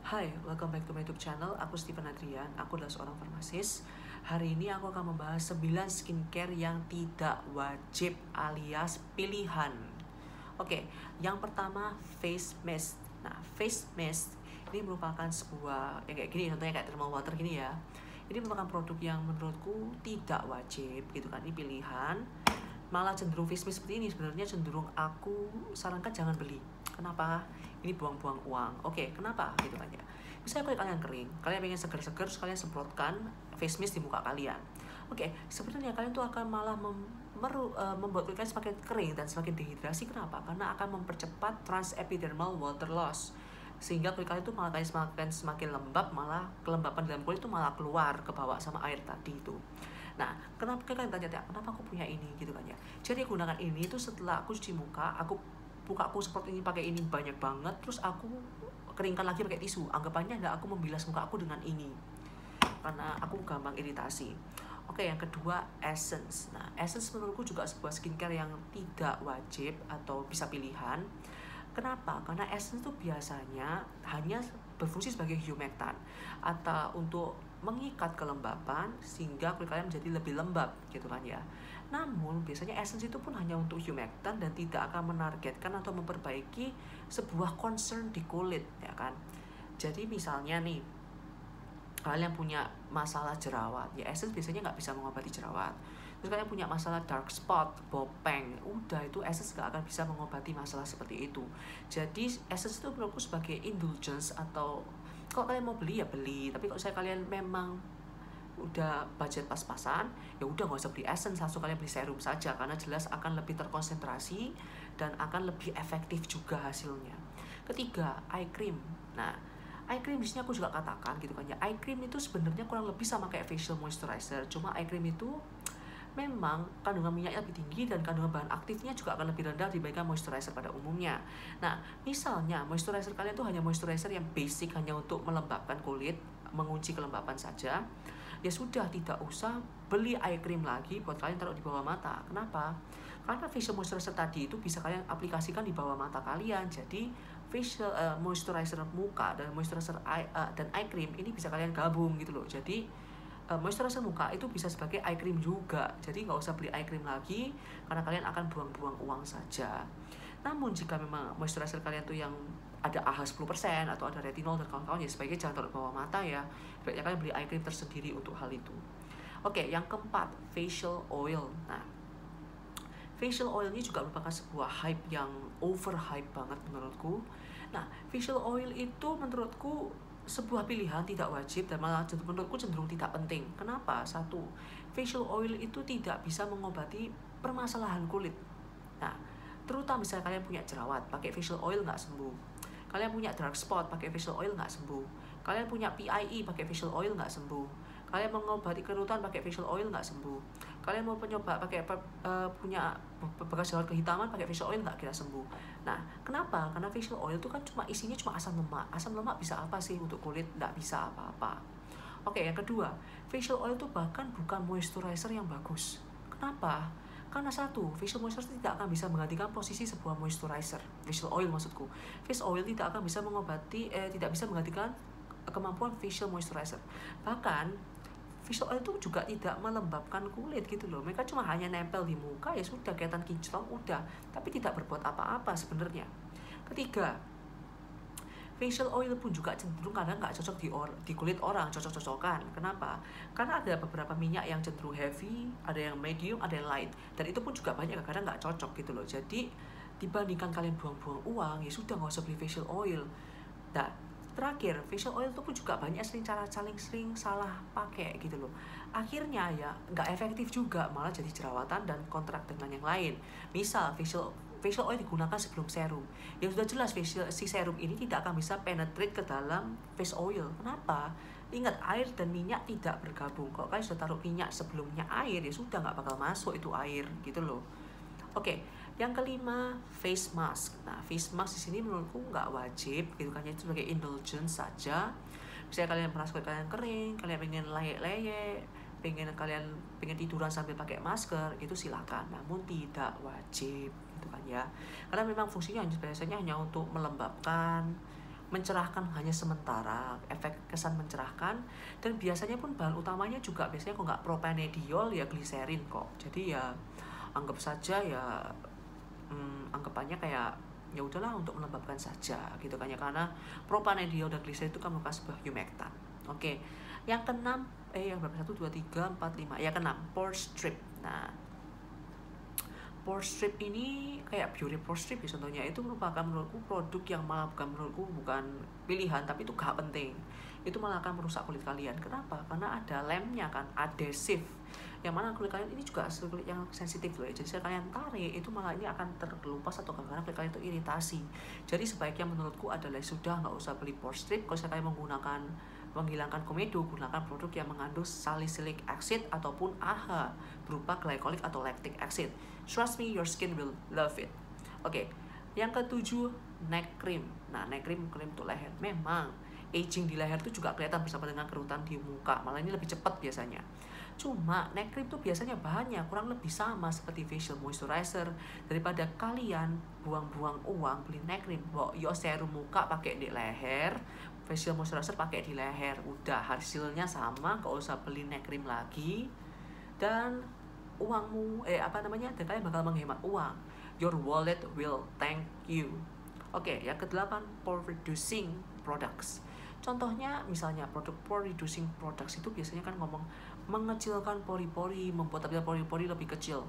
Hai, welcome back to my YouTube channel. Aku Steven Adrian, aku adalah seorang farmasis. Hari ini aku akan membahas 9 skincare yang tidak wajib alias pilihan. Oke, yang pertama face mist. Nah, face mist ini merupakan sebuah yang kayak gini, contohnya kayak thermal water gini ya. Ini merupakan produk yang menurutku tidak wajib gitu kan, ini pilihan. Malah cenderung face mist seperti ini sebenarnya cenderung aku sarankan jangan beli. Kenapa? Ini buang-buang uang. Oke, kenapa gitu kan ya? Misalnya kulit kalian kering, kalian pengen seger-seger, terus kalian semprotkan face mist di muka kalian. Oke, sebenarnya kalian tuh akan malah membuat kulit kalian semakin kering dan semakin dehidrasi. Kenapa? Karena akan mempercepat transepidermal water loss, sehingga kulit kalian tuh malah kayak semakin lembab, malah kelembapan dalam kulit tuh malah keluar ke bawah sama air tadi itu. Nah, kenapa kalian tanya, kenapa aku punya ini gitu kan ya? Jadi gunakan ini tuh setelah aku cuci muka, aku semprot ini pakai ini banyak banget, terus aku keringkan lagi pakai tisu. Anggapannya ada aku membilas muka aku dengan ini, karena aku gampang iritasi. Oke, yang kedua essence. Nah, essence menurutku juga sebuah skincare yang tidak wajib atau bisa pilihan. Kenapa? Karena essence itu biasanya hanya berfungsi sebagai humectant atau untuk mengikat kelembapan sehingga kulit kalian menjadi lebih lembab gitu kan ya. Namun biasanya essence itu pun hanya untuk humectant dan tidak akan menargetkan atau memperbaiki sebuah concern di kulit ya kan. Jadi misalnya nih, kalian punya masalah jerawat, ya essence biasanya nggak bisa mengobati jerawat. Terus kalian punya masalah dark spot, bopeng, udah itu essence nggak akan bisa mengobati masalah seperti itu. Jadi essence itu menurutku sebagai indulgence, atau kalau kalian mau beli ya beli, tapi kalau saya kalian memang udah budget pas-pasan, ya udah nggak usah beli essence, langsung kalian beli serum saja, karena jelas akan lebih terkonsentrasi dan akan lebih efektif juga hasilnya. Ketiga, eye cream. Nah, eye cream di sini aku juga katakan gitu kan ya, eye cream itu sebenarnya kurang lebih sama kayak facial moisturizer, cuma eye cream itu memang kandungan minyaknya lebih tinggi dan kandungan bahan aktifnya juga akan lebih rendah dibandingkan moisturizer pada umumnya. Nah, misalnya moisturizer kalian tuh hanya moisturizer yang basic, hanya untuk melembabkan kulit, mengunci kelembapan saja, ya sudah, tidak usah beli eye cream lagi buat kalian taruh di bawah mata. Kenapa? Karena facial moisturizer tadi itu bisa kalian aplikasikan di bawah mata kalian. Jadi facial moisturizer muka dan moisturizer dan eye cream ini bisa kalian gabung gitu loh. Jadi moisturizer muka itu bisa sebagai eye cream juga. Jadi nggak usah beli eye cream lagi, karena kalian akan buang-buang uang saja. Namun jika memang moisturizer kalian tuh yang ada AHA 10% atau ada retinol dan kawan-kawan, ya sebaiknya jangan taruh bawah mata ya. Sebaiknya kalian beli eye cream tersendiri untuk hal itu. Oke, yang keempat, facial oil. Nah, facial oil ini juga merupakan sebuah hype yang overhype banget menurutku. Nah, facial oil itu menurutku sebuah pilihan tidak wajib dan malah menurutku cenderung tidak penting. Kenapa? Satu, facial oil itu tidak bisa mengobati permasalahan kulit. Nah, terutama misalnya kalian punya jerawat, pakai facial oil nggak sembuh. Kalian punya dark spot, pakai facial oil nggak sembuh. Kalian punya PIE, pakai facial oil nggak sembuh. Kalian mengobati kerutan pakai facial oil nggak sembuh. Kalian mau mencoba pakai punya bekas jerawat kehitaman pakai facial oil nggak kira sembuh. Nah, kenapa? Karena facial oil itu kan isinya cuma asam lemak. Asam lemak bisa apa sih untuk kulit? Nggak bisa apa-apa. Oke, yang kedua, facial oil itu bahkan bukan moisturizer yang bagus. Kenapa? Karena satu, facial moisturizer tidak akan bisa menggantikan posisi sebuah moisturizer. Facial oil maksudku. Facial oil tidak akan bisa tidak bisa menggantikan kemampuan facial moisturizer. Bahkan facial oil itu juga tidak melembabkan kulit gitu loh. Mereka cuma hanya nempel di muka, ya sudah kelihatan kinclong udah, tapi tidak berbuat apa-apa sebenarnya. Ketiga, facial oil pun juga cenderung kadang nggak cocok di kulit orang, cocok-cocokan. Kenapa? Karena ada beberapa minyak yang cenderung heavy, ada yang medium, ada yang light, dan itu pun juga banyak kadang nggak cocok gitu loh. Jadi dibandingkan kalian buang-buang uang, ya sudah nggak usah beli facial oil. Nah, terakhir, facial oil itu pun juga banyak sering salah pakai gitu loh. Akhirnya ya nggak efektif juga, malah jadi jerawatan dan kontrak dengan yang lain. Misal facial oil digunakan sebelum serum, ya sudah jelas si serum ini tidak akan bisa penetrate ke dalam face oil. Kenapa? Ingat, air dan minyak tidak bergabung. Kalau kalian sudah taruh minyak sebelumnya air, ya sudah nggak bakal masuk itu air gitu loh. Oke, yang kelima, face mask. Nah, face mask di sini menurutku nggak wajib gitu kan, itu sebagai indulgence saja. Misalnya kalian merasa kulit kalian kering, kalian pengen layek-layek, pengen tiduran sambil pakai masker, itu silakan, namun tidak wajib gitu kan ya. Karena memang fungsinya biasanya hanya untuk melembabkan, mencerahkan hanya sementara, efek kesan mencerahkan, dan biasanya pun bahan utamanya juga biasanya kok nggak propanediol ya gliserin kok. Jadi ya anggap saja ya anggapannya kayak ya udahlah untuk melembabkan saja gitu kan ya, karena propanediol dan gliserin itu kan merupakan sebuah humectant. Oke. Yang keenam yang berapa, 1 2 3 4 5 ya, keenam pore strip. Nah, pore strip ini kayak Biore pore strip ya contohnya, itu merupakan menurutku produk yang malah bukan pilihan, tapi itu gak penting. Itu malah akan merusak kulit kalian. Kenapa? Karena ada lemnya kan, adhesif, yang mana kulit kalian ini juga kulit yang sensitif loh ya. Jadi jika kalian tarik itu malah ini akan terkelupas atau karena kulit kalian itu iritasi. Jadi sebaiknya menurutku adalah sudah nggak usah beli pore strip. Kalau kalian menghilangkan komedo, gunakan produk yang mengandung salicylic acid ataupun AHA berupa glycolic atau lactic acid. Trust me, your skin will love it. Oke. Yang ketujuh, neck cream. Nah, neck cream untuk leher. Memang aging di leher itu juga kelihatan bersama dengan kerutan di muka. Malah ini lebih cepat biasanya. Cuma neck cream tuh biasanya bahannya kurang lebih sama seperti facial moisturizer. Daripada kalian buang-buang uang beli neck cream, yo serum muka pakai di leher, facial moisturizer pakai di leher, udah hasilnya sama, gak usah beli neck cream lagi, dan uangmu dan kalian bakal menghemat uang. Your wallet will thank you. Oke, yang ke-8, pore reducing products. Contohnya misalnya produk pore reducing products itu biasanya kan ngomong mengecilkan pori-pori, membuat pori-pori lebih kecil.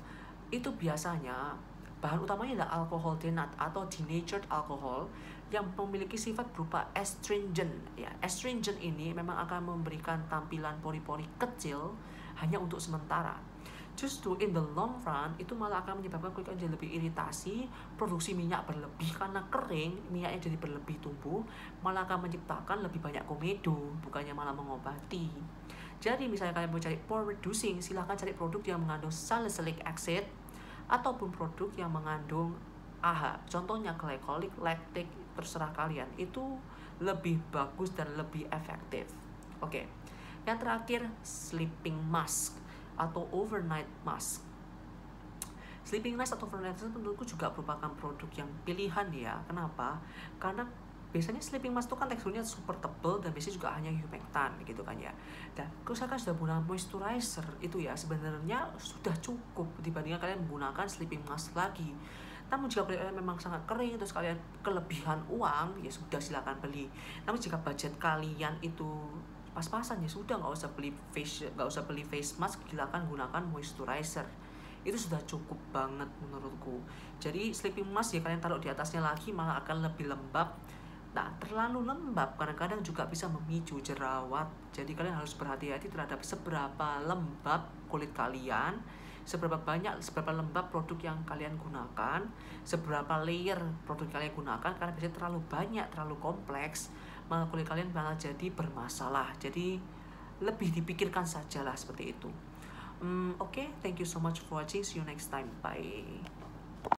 Itu biasanya bahan utamanya adalah alkohol denat atau denatured alcohol yang memiliki sifat berupa astringent. Ya, astringent ini memang akan memberikan tampilan pori-pori kecil hanya untuk sementara. Justru in the long run itu malah akan menyebabkan kulit kalian jadi lebih iritasi, produksi minyak berlebih karena kering, minyaknya jadi berlebih tumbuh, malah akan menciptakan lebih banyak komedo, bukannya malah mengobati. Jadi misalnya kalian mau cari pore reducing, silahkan cari produk yang mengandung salicylic acid ataupun produk yang mengandung AHA. Contohnya glycolic, lactic, terserah kalian. Itu lebih bagus dan lebih efektif. Oke. Yang terakhir, sleeping mask atau overnight mask. Sleeping mask atau overnight mask menurutku juga merupakan produk yang pilihan ya. Kenapa? Karena biasanya sleeping mask itu kan teksturnya super tebal dan biasanya juga hanya humectant gitu kan ya. Dan kalau misalkan sudah menggunakan moisturizer itu ya sebenarnya sudah cukup dibandingkan kalian menggunakan sleeping mask lagi. Namun jika kalian memang sangat kering terus kalian kelebihan uang, ya sudah silakan beli. Namun jika budget kalian itu pas-pasan ya sudah, nggak usah beli face mask, silakan gunakan moisturizer. Itu sudah cukup banget menurutku. Jadi sleeping mask ya kalian taruh di atasnya lagi malah akan lebih lembab. Nah, terlalu lembab kadang-kadang juga bisa memicu jerawat. Jadi kalian harus berhati-hati terhadap seberapa lembab kulit kalian, seberapa lembab produk yang kalian gunakan, seberapa layer produk kalian gunakan, karena biasanya terlalu banyak, terlalu kompleks, malah kulit kalian malah jadi bermasalah. Jadi lebih dipikirkan sajalah seperti itu. Oke, thank you so much for watching. See you next time. Bye.